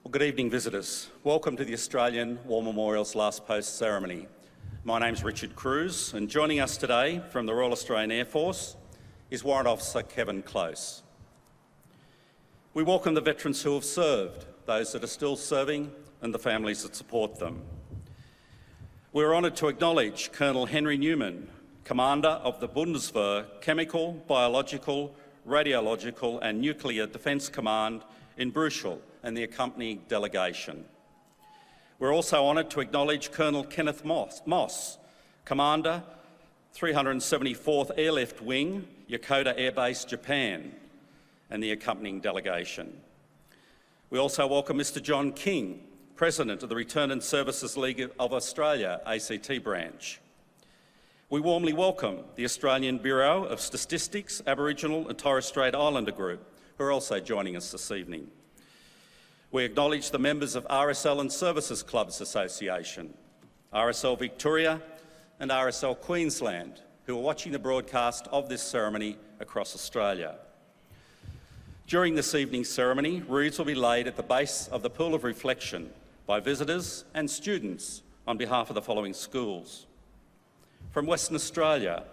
Well, good evening, visitors. Welcome to the Australian War Memorial's Last Post ceremony. My name's Richard Cruz, and joining us today from the Royal Australian Air Force is Warrant Officer Kevin Close. We welcome the veterans who have served, those that are still serving, and the families that support them. We're honoured to acknowledge Colonel Henry Newman, Commander of the Bundeswehr Chemical, Biological, Radiological and Nuclear Defence Command in Bruchsal, and the accompanying delegation. We're also honoured to acknowledge Colonel Kenneth Moss, Commander, 374th Airlift Wing, Yokota Air Base, Japan, and the accompanying delegation. We also welcome Mr John King, President of the Return and Services League of Australia, ACT branch. We warmly welcome the Australian Bureau of Statistics, Aboriginal and Torres Strait Islander Group, who are also joining us this evening. We acknowledge the members of RSL and Services Clubs Association, RSL Victoria and RSL Queensland, who are watching the broadcast of this ceremony across Australia. During this evening's ceremony, wreaths will be laid at the base of the Pool of Reflection by visitors and students on behalf of the following schools. From Western Australia,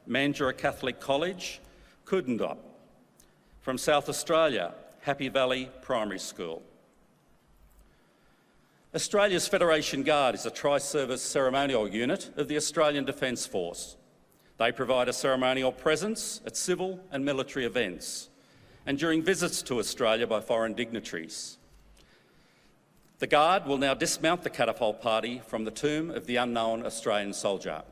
Mandurah Catholic College, Coodendop. From South Australia, Happy Valley Primary School. Australia's Federation Guard is a tri-service ceremonial unit of the Australian Defence Force. They provide a ceremonial presence at civil and military events and during visits to Australia by foreign dignitaries. The Guard will now dismount the catapult party from the tomb of the unknown Australian soldier.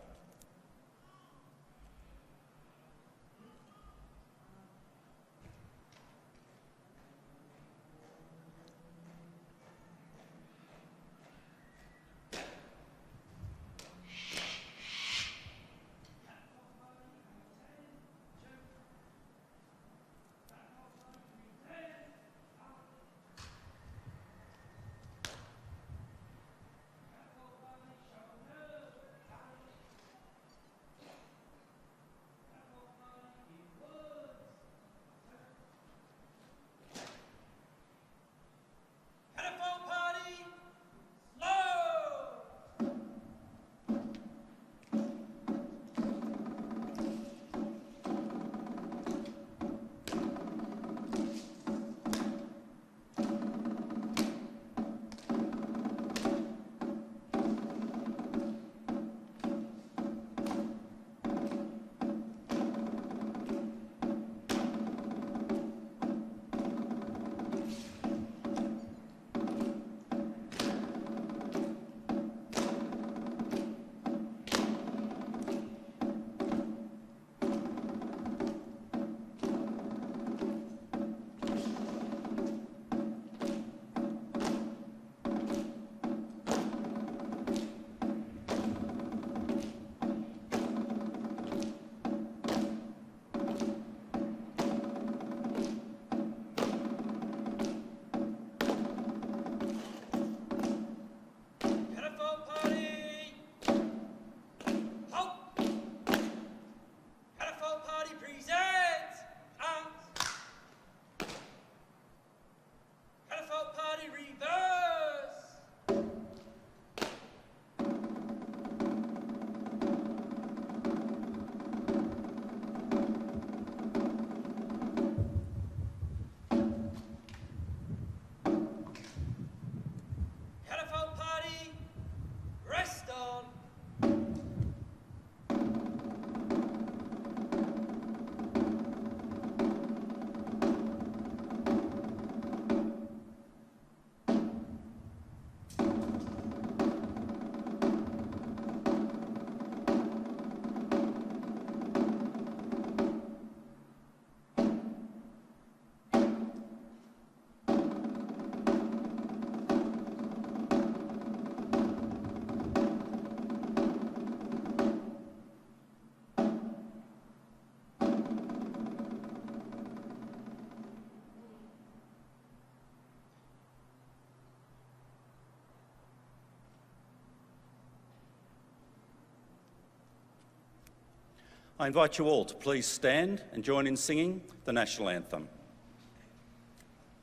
I invite you all to please stand and join in singing the National Anthem.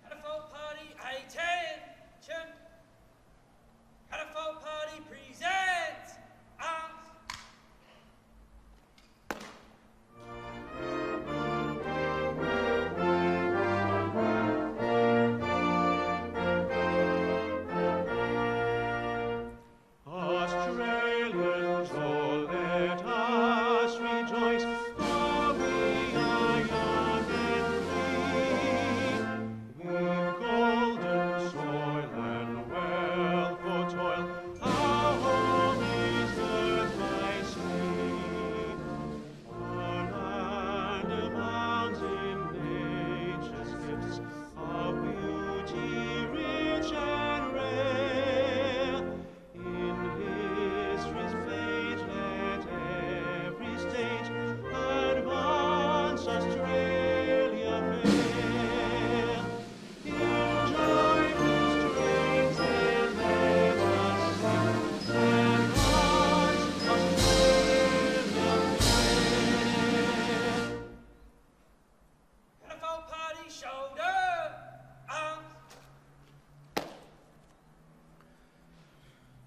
Catapult Party A10,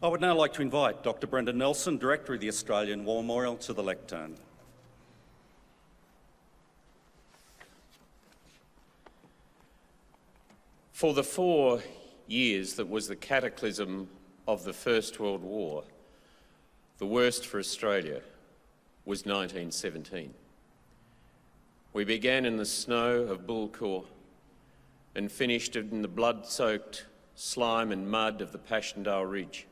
I would now like to invite Dr. Brendan Nelson, Director of the Australian War Memorial, to the lectern. For the 4 years that was the cataclysm of the First World War, the worst for Australia was 1917. We began in the snow of Bulcourt and finished in the blood-soaked slime and mud of the Passchendaele Ridge.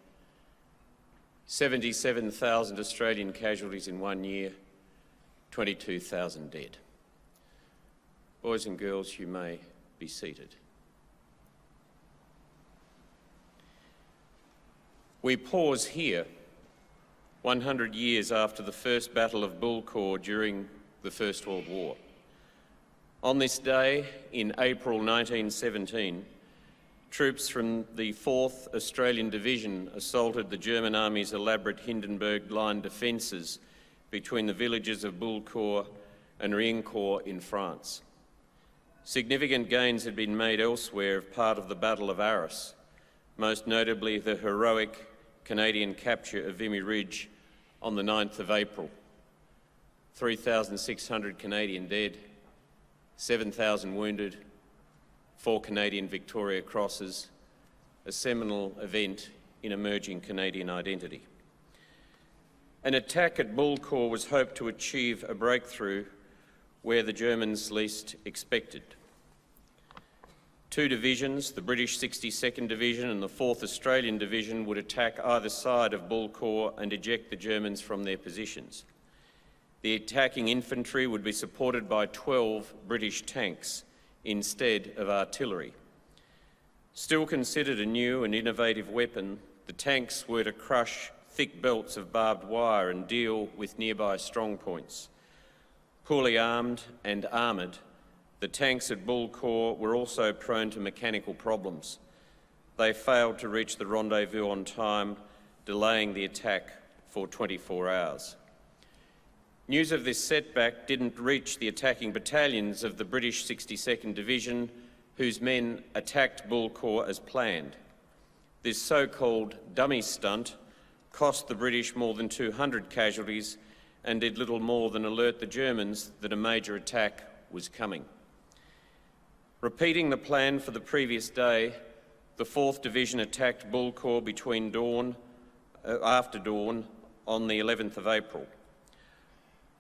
77,000 Australian casualties in 1 year, 22,000 dead. Boys and girls, you may be seated. We pause here 100 years after the first Battle of Bulcourt during the First World War. On this day, in April 1917, troops from the 4th Australian Division assaulted the German Army's elaborate Hindenburg Line defences between the villages of Bulcourt and Riencourt in France. Significant gains had been made elsewhere as part of the Battle of Arras, most notably the heroic Canadian capture of Vimy Ridge on the 9th of April. 3,600 Canadian dead, 7,000 wounded, 4 Canadian Victoria Crosses, a seminal event in emerging Canadian identity. An attack at Bulcourt was hoped to achieve a breakthrough where the Germans least expected. 2 divisions, the British 62nd Division and the 4th Australian Division, would attack either side of Bulcourt and eject the Germans from their positions. The attacking infantry would be supported by 12 British tanks instead of artillery. Still considered a new and innovative weapon, the tanks were to crush thick belts of barbed wire and deal with nearby strongpoints. Poorly armed and armoured, the tanks at Bulcourt were also prone to mechanical problems. They failed to reach the rendezvous on time, delaying the attack for 24 hours. News of this setback didn't reach the attacking battalions of the British 62nd Division, whose men attacked Bulcourt as planned. This so-called dummy stunt cost the British more than 200 casualties and did little more than alert the Germans that a major attack was coming. Repeating the plan for the previous day, the 4th Division attacked Bulcourt after dawn on the 11th of April.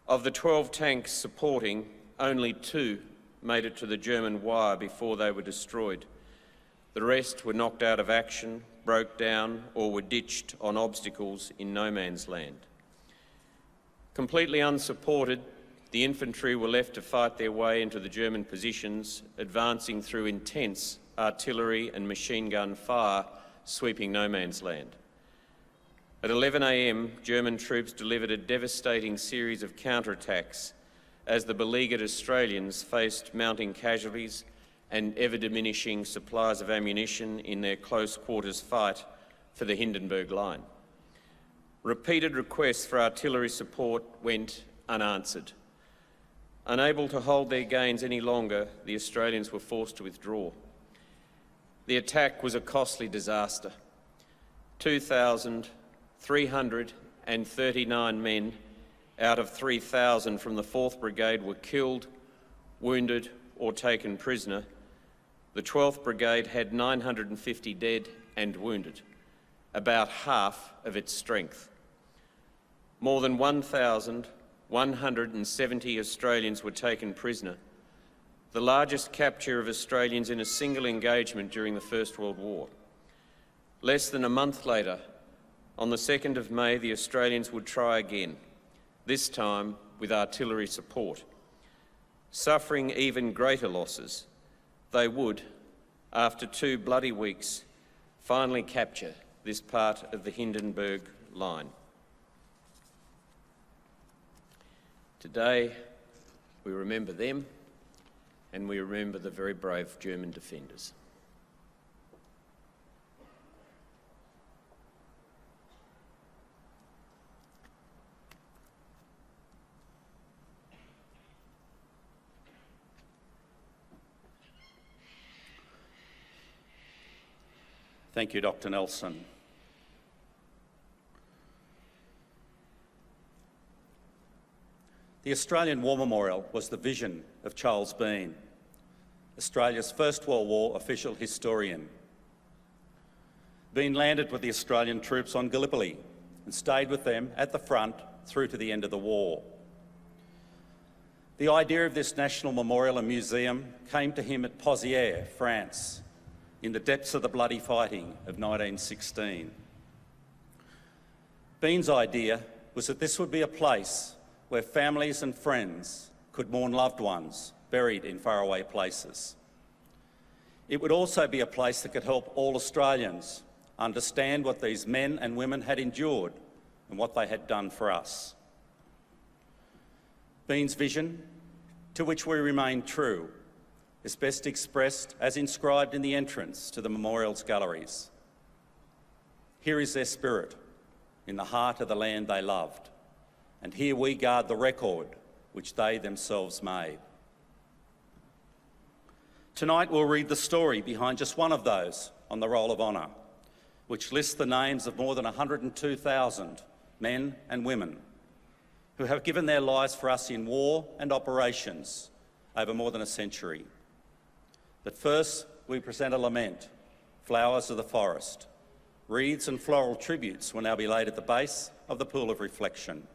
Of the 12 tanks supporting, only 2 made it to the German wire before they were destroyed. The rest were knocked out of action, broke down, or were ditched on obstacles in no man's land. Completely unsupported, the infantry were left to fight their way into the German positions, advancing through intense artillery and machine gun fire, sweeping no man's land. At 11 a.m, German troops delivered a devastating series of counterattacks as the beleaguered Australians faced mounting casualties and ever-diminishing supplies of ammunition in their close-quarters fight for the Hindenburg Line. Repeated requests for artillery support went unanswered. Unable to hold their gains any longer, the Australians were forced to withdraw. The attack was a costly disaster. 2,339 men out of 3,000 from the 4th Brigade were killed, wounded or taken prisoner. The 12th Brigade had 950 dead and wounded, about half of its strength. More than 1,170 Australians were taken prisoner, the largest capture of Australians in a single engagement during the First World War. Less than a month later, on the 2nd of May, the Australians would try again, this time with artillery support. Suffering even greater losses, they would, after 2 bloody weeks, finally capture this part of the Hindenburg Line. Today, we remember them and we remember the very brave German defenders. Thank you, Dr. Nelson. The Australian War Memorial was the vision of Charles Bean, Australia's First World War official historian. Bean landed with the Australian troops on Gallipoli and stayed with them at the front through to the end of the war. The idea of this national memorial and museum came to him at Pozières, France, in the depths of the bloody fighting of 1916. Bean's idea was that this would be a place where families and friends could mourn loved ones buried in faraway places. It would also be a place that could help all Australians understand what these men and women had endured and what they had done for us. Bean's vision, to which we remain true, is best expressed as inscribed in the entrance to the memorial's galleries. Here is their spirit, in the heart of the land they loved, and here we guard the record which they themselves made. Tonight we'll read the story behind just one of those on the Roll of Honour, which lists the names of more than 102,000 men and women who have given their lives for us in war and operations over more than a century. But first, we present a lament, Flowers of the Forest. Wreaths and floral tributes will now be laid at the base of the Pool of Reflection.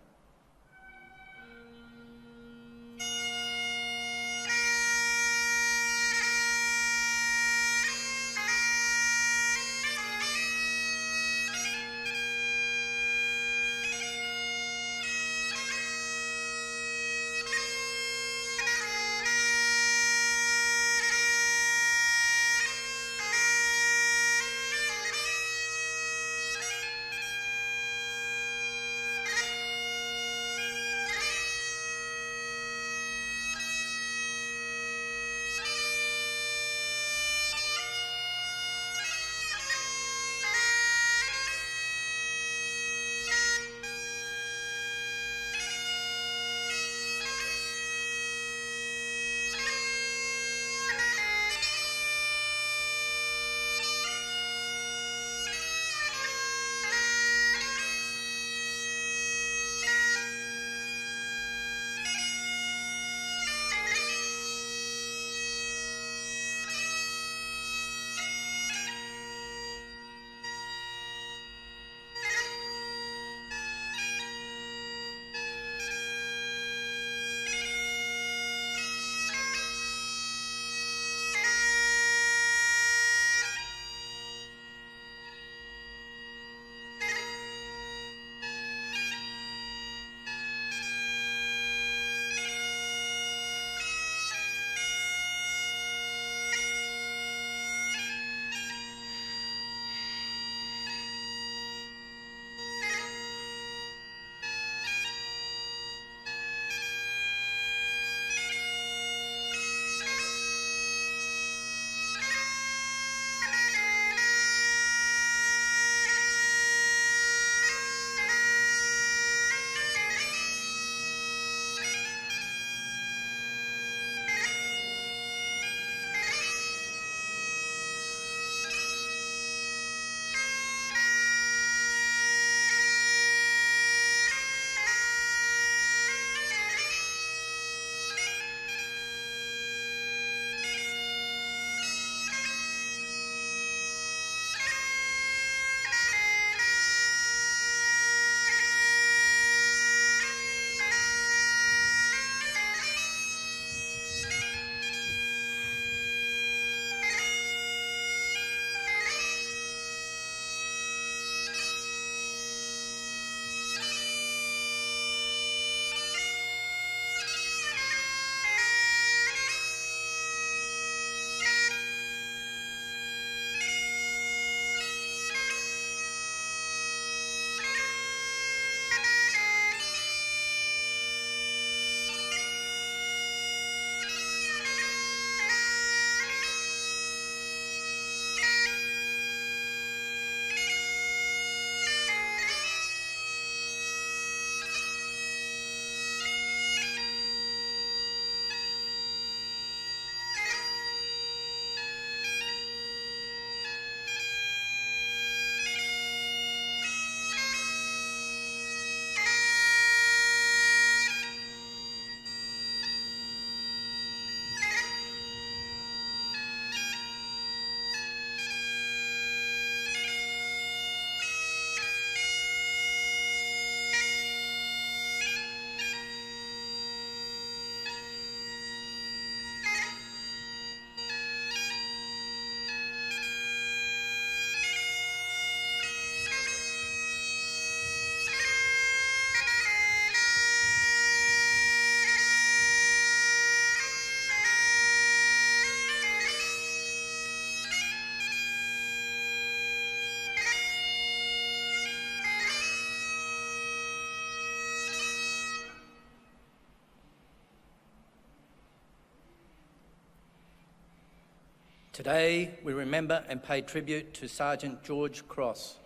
Today, we remember and pay tribute to Sergeant George Cross.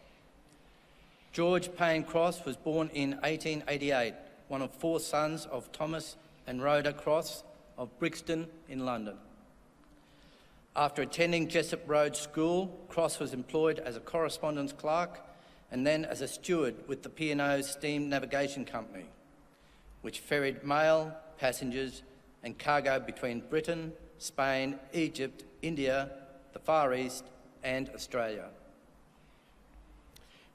George Payne Cross was born in 1888, one of 4 sons of Thomas and Rhoda Cross of Brixton in London. After attending Jessup Road School, Cross was employed as a correspondence clerk and then as a steward with the P&O Steam Navigation Company, which ferried mail, passengers and cargo between Britain, Spain, Egypt, India, the Far East and Australia.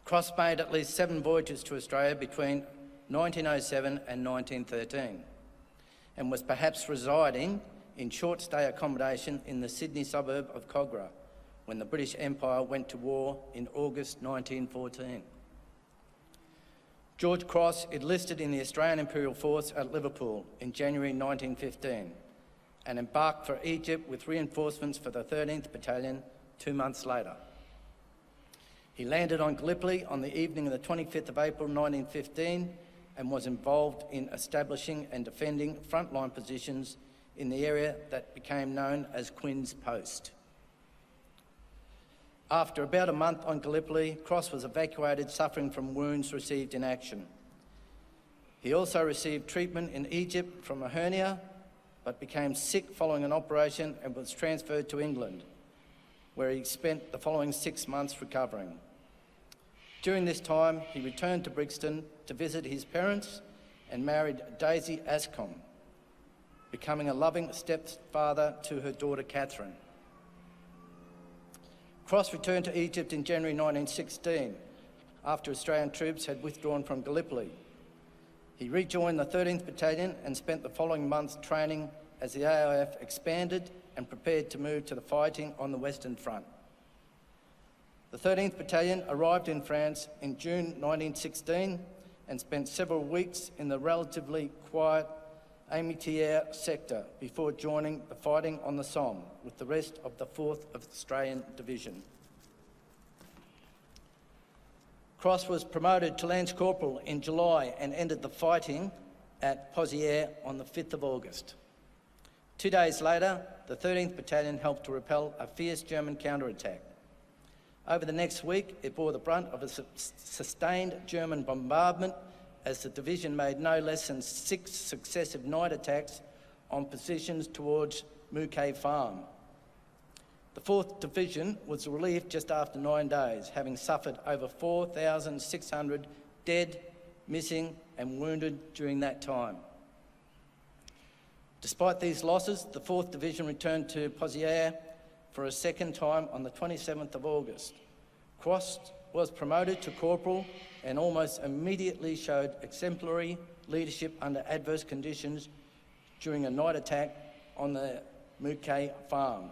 Cross made at least 7 voyages to Australia between 1907 and 1913 and was perhaps residing in short-stay accommodation in the Sydney suburb of Cogra when the British Empire went to war in August 1914. George Cross enlisted in the Australian Imperial Force at Liverpool in January 1915 and embarked for Egypt with reinforcements for the 13th Battalion 2 months later. He landed on Gallipoli on the evening of the 25th of April 1915 and was involved in establishing and defending frontline positions in the area that became known as Quinn's Post. After about a month on Gallipoli, Cross was evacuated suffering from wounds received in action. He also received treatment in Egypt from a hernia, but became sick following an operation and was transferred to England, where he spent the following 6 months recovering. During this time, he returned to Brixton to visit his parents and married Daisy Ascombe, becoming a loving stepfather to her daughter Catherine. Cross returned to Egypt in January 1916 after Australian troops had withdrawn from Gallipoli. He rejoined the 13th Battalion and spent the following months training as the AIF expanded and prepared to move to the fighting on the Western Front. The 13th Battalion arrived in France in June 1916 and spent several weeks in the relatively quiet Amitière sector before joining the fighting on the Somme with the rest of the 4th Australian Division. Cross was promoted to Lance Corporal in July and ended the fighting at Pozières on the 5th of August. 2 days later, the 13th Battalion helped to repel a fierce German counterattack. Over the next week, it bore the brunt of a sustained German bombardment as the division made no less than 6 successive night attacks on positions towards Mouquet Farm. The 4th Division was relieved just after 9 days, having suffered over 4,600 dead, missing and wounded during that time. Despite these losses, the 4th Division returned to Pozières for a second time on the 27th of August. Cross was promoted to corporal and almost immediately showed exemplary leadership under adverse conditions during a night attack on the Mouquet Farm.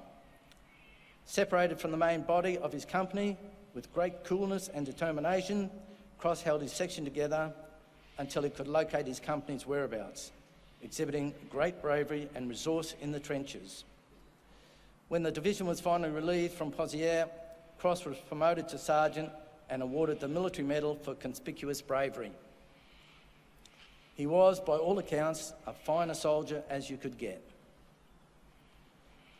Separated from the main body of his company, with great coolness and determination, Cross held his section together until he could locate his company's whereabouts, exhibiting great bravery and resource in the trenches. When the division was finally relieved from Pozières, Cross was promoted to sergeant and awarded the Military Medal for conspicuous bravery. He was, by all accounts, a finer soldier as you could get.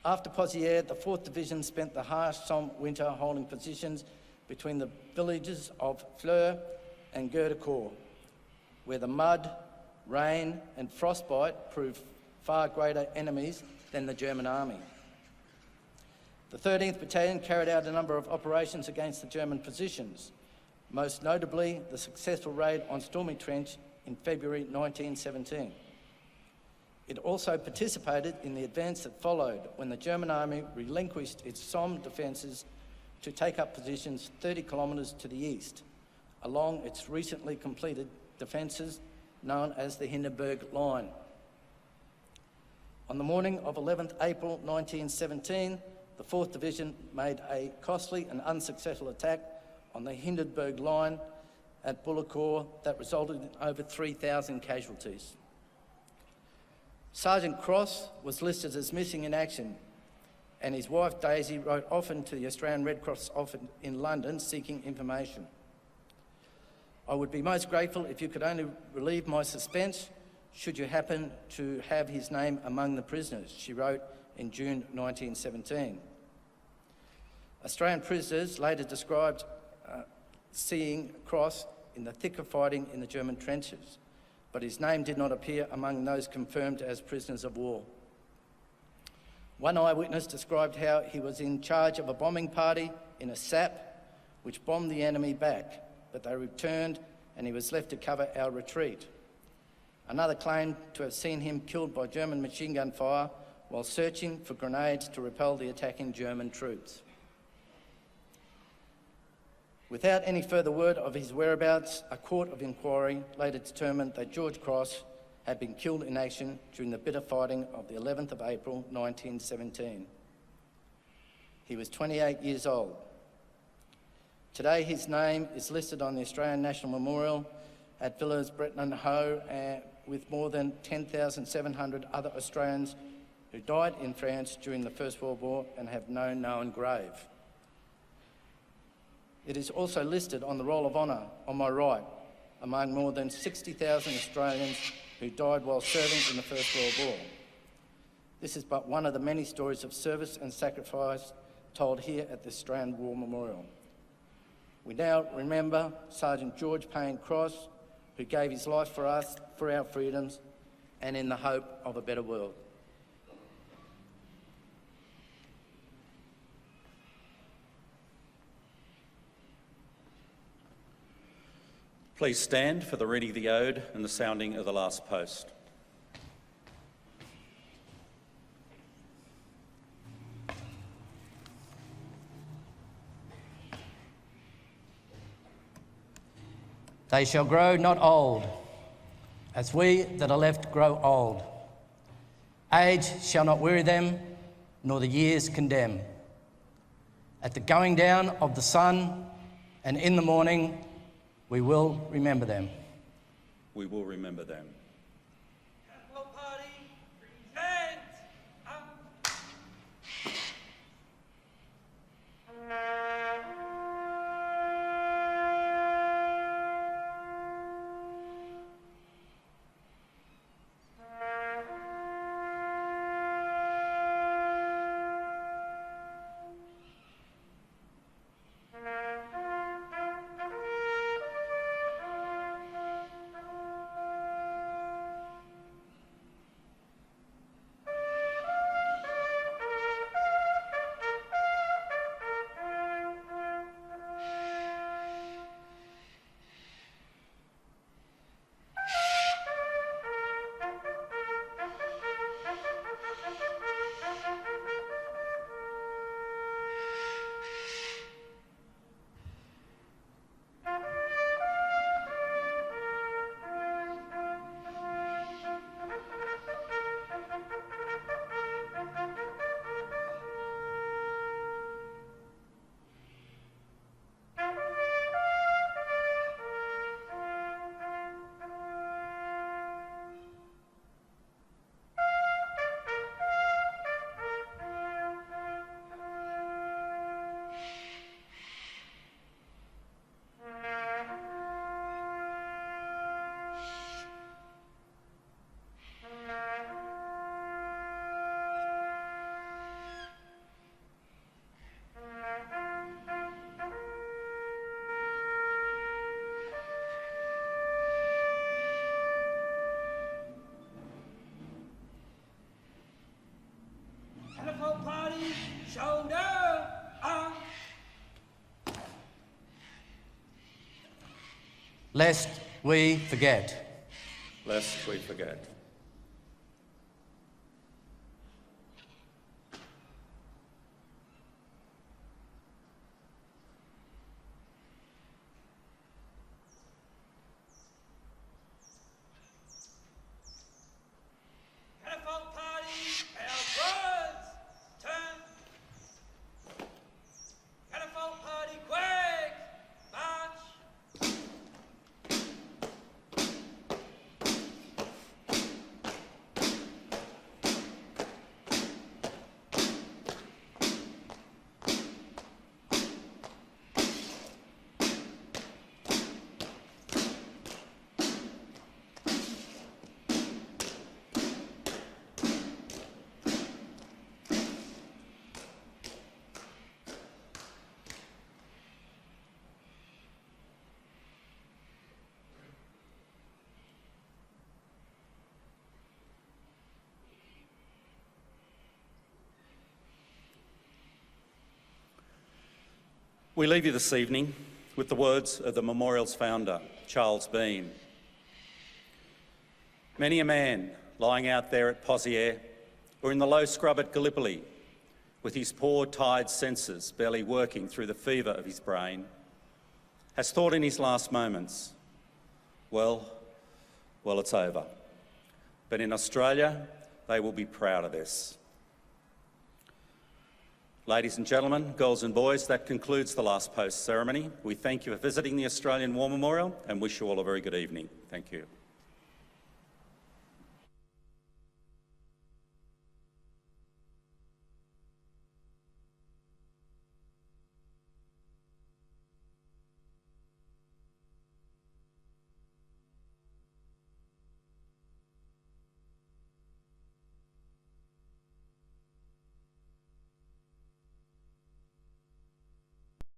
After Pozières, the 4th Division spent the harsh Somme winter holding positions between the villages of Fleur and Guerdecourt, where the mud, rain and frostbite proved far greater enemies than the German army. The 13th Battalion carried out a number of operations against the German positions, most notably the successful raid on Stormy Trench in February 1917. It also participated in the advance that followed when the German army relinquished its Somme defences to take up positions 30 kilometres to the east, along its recently completed defences known as the Hindenburg Line. On the morning of 11th April 1917, the 4th Division made a costly and unsuccessful attack on the Hindenburg Line at Bullecourt that resulted in over 3,000 casualties. Sergeant Cross was listed as missing in action, and his wife Daisy wrote often to the Australian Red Cross office in London seeking information. I would be most grateful if you could only relieve my suspense should you happen to have his name among the prisoners, she wrote in June 1917. Australian prisoners later described seeing a cross in the thick of fighting in the German trenches, but his name did not appear among those confirmed as prisoners of war. One eyewitness described how he was in charge of a bombing party in a sap which bombed the enemy back, but they returned and he was left to cover our retreat. Another claimed to have seen him killed by German machine gun fire while searching for grenades to repel the attacking German troops. Without any further word of his whereabouts, a court of inquiry later determined that George Cross had been killed in action during the bitter fighting of the 11th of April 1917. He was 28 years old. Today his name is listed on the Australian National Memorial at Villiers Bretton Hoe with more than 10,700 other Australians who died in France during the First World War and have no known grave. It is also listed on the Roll of Honour on my right, among more than 60,000 Australians who died while serving in the First World War. This is but one of the many stories of service and sacrifice told here at the Australian War Memorial. We now remember Sergeant George Payne Cross, who gave his life for us, for our freedoms, and in the hope of a better world. Please stand for the reading of the ode and the sounding of the last post. They shall grow not old, as we that are left grow old. Age shall not weary them, nor the years condemn. At the going down of the sun and in the morning, we will remember them. We will remember them. Capital Party, present! Catapult Party, shoulder up! Lest we forget. Lest we forget. Catapult Party, outwards! Turn! Catapult Party, quick! March! We leave you this evening with the words of the memorial's founder, Charles Bean. Many a man lying out there at Poziere or in the low scrub at Gallipoli, with his poor, tired senses barely working through the fever of his brain, has thought in his last moments, well, it's over. But in Australia, they will be proud of this. Ladies and gentlemen, girls and boys, that concludes the last post ceremony. We thank you for visiting the Australian War Memorial and wish you all a very good evening. Thank you.